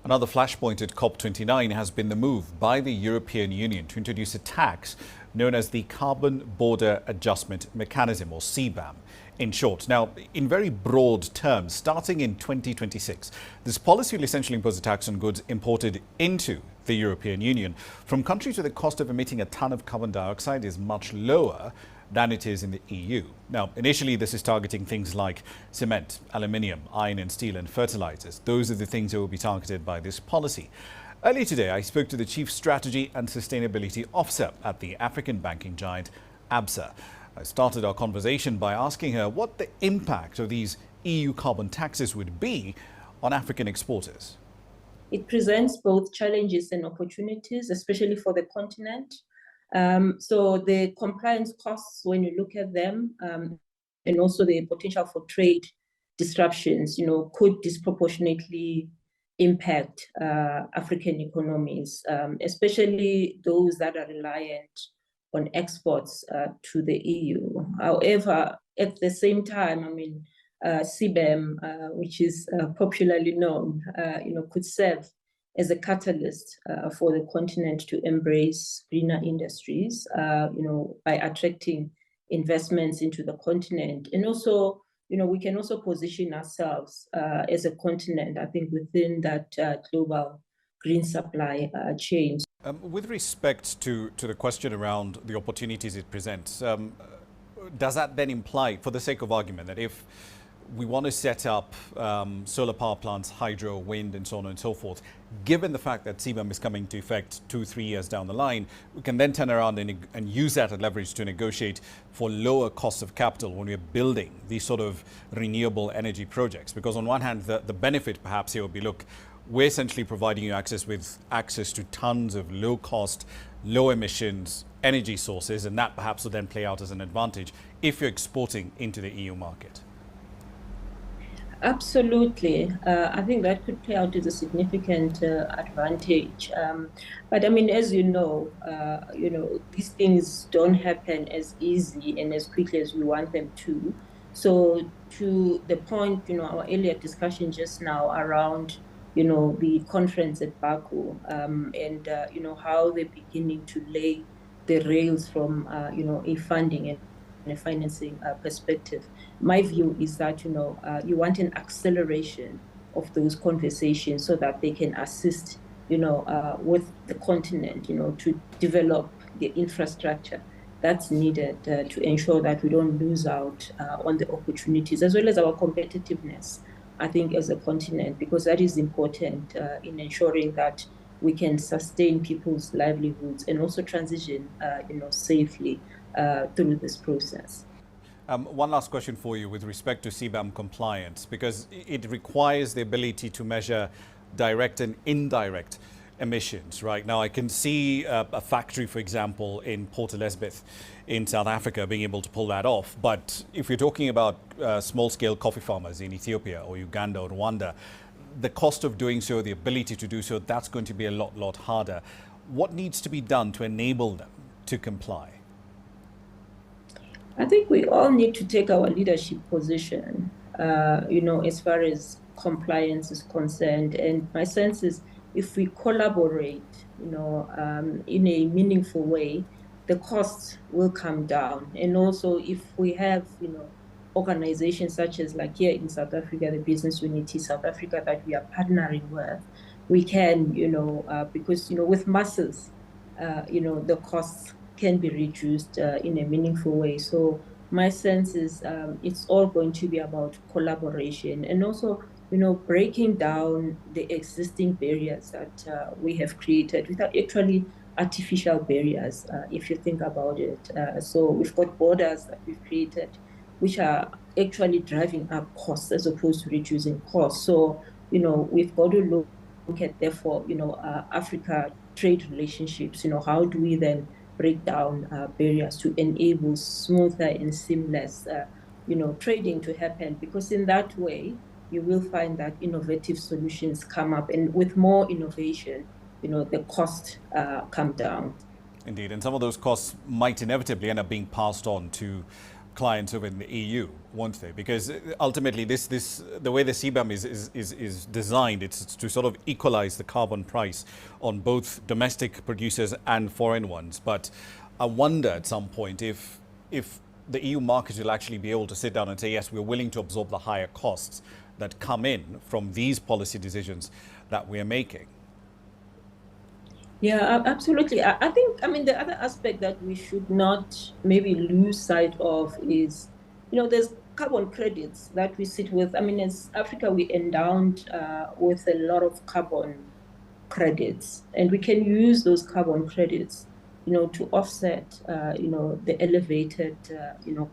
Another flashpoint at COP29 has been the move by the European Union to introduce a tax known as the Carbon Border Adjustment Mechanism, or CBAM in short. Now, in very broad terms, starting in 2026, this policy will essentially impose a tax on goods imported into the European Union from countries where the cost of emitting a ton of carbon dioxide is much lower than it is in the EU. Now, initially, this is targeting things like cement, aluminium, iron and steel and fertilizers. Those are the things that will be targeted by this policy. Earlier today, I spoke to the Chief Strategy and Sustainability Officer at the African banking giant ABSA. I started our conversation by asking her what the impact of these EU carbon taxes would be on African exporters. It presents both challenges and opportunities, especially for the continent. So the compliance costs, when you look at them, and also the potential for trade disruptions, could disproportionately impact African economies, especially those that are reliant on exports to the EU. However, at the same time, CBAM, which is popularly known, could serve as a catalyst for the continent to embrace greener industries, by attracting investments into the continent. And also, we can also position ourselves as a continent, I think, within that global green supply chain. With respect to the question around the opportunities it presents, does that then imply, for the sake of argument, that if we want to set up solar power plants, hydro, wind, and so on and so forth, given the fact that CBAM is coming into effect 2-3 years down the line, we can then turn around and use that as leverage to negotiate for lower costs of capital when we're building these sort of renewable energy projects? Because on one hand, the benefit perhaps here would be, look, we're essentially providing you access to tons of low cost, low emissions energy sources, and that perhaps will then play out as an advantage if you're exporting into the EU market. Absolutely. I think that could play out as a significant advantage. But as you know, these things don't happen as easy and as quickly as we want them to. So to the point, our earlier discussion just now around, the conference at Baku, and, how they're beginning to lay the rails from, a funding and a financing perspective. My view is that, you want an acceleration of those conversations so that they can assist, with the continent, to develop the infrastructure that's needed to ensure that we don't lose out on the opportunities, as well as our competitiveness, I think, as a continent, because that is important in ensuring that we can sustain people's livelihoods and also transition, safely through this process. One last question for you with respect to CBAM compliance, because it requires the ability to measure direct and indirect emissions. Right now, I can see a factory, for example, in Port Elizabeth in South Africa being able to pull that off. But if you're talking about small-scale coffee farmers in Ethiopia or Uganda or Rwanda, the cost of doing so, the ability to do so, that's going to be a lot harder. What needs to be done to enable them to comply? I think we all need to take our leadership position, as far as compliance is concerned. And my sense is, if we collaborate, in a meaningful way, the costs will come down. And also, if we have, organizations such as, like here in South Africa, the Business Unity South Africa that we are partnering with, we can, because, with masses, the costs can be reduced in a meaningful way. So my sense is it's all going to be about collaboration and also, breaking down the existing barriers that we have created without actually artificial barriers, if you think about it. So we've got borders that we've created, which are actually driving up costs as opposed to reducing costs. So, we've got to look at, therefore, Africa trade relationships, how do we then break down barriers to enable smoother and seamless, trading to happen? Because in that way, you will find that innovative solutions come up, and with more innovation, the costs come down. Indeed, and some of those costs might inevitably end up being passed on to clients over in the EU, won't they? Because ultimately, the way the CBAM is designed, it's to sort of equalize the carbon price on both domestic producers and foreign ones. But I wonder at some point if the EU market will actually be able to sit down and say, yes, we're willing to absorb the higher costs that come in from these policy decisions that we are making. Yeah, absolutely. I think, I mean, the other aspect that we should not maybe lose sight of is, there's carbon credits that we sit with. I mean, as Africa, we endowed with a lot of carbon credits, and we can use those carbon credits, to offset, the elevated,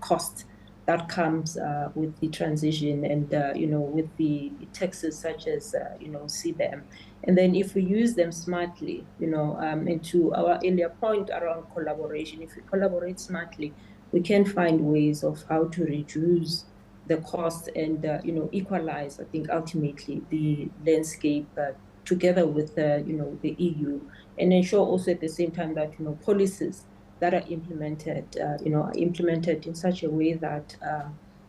cost that comes with the transition and, with the taxes such as, CBAM. And then if we use them smartly, and to our earlier point around collaboration, if we collaborate smartly, we can find ways of how to reduce the cost and, equalize, I think, ultimately the landscape together with, the EU, and ensure also at the same time that, policies that are implemented, are implemented in such a way that,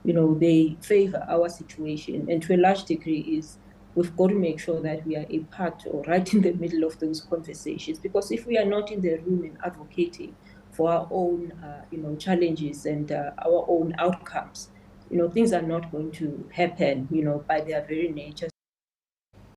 they favor our situation. And to a large degree is we've got to make sure that we are a part or right in the middle of those conversations. Because if we are not in the room and advocating for our own, challenges and our own outcomes, things are not going to happen, by their very nature.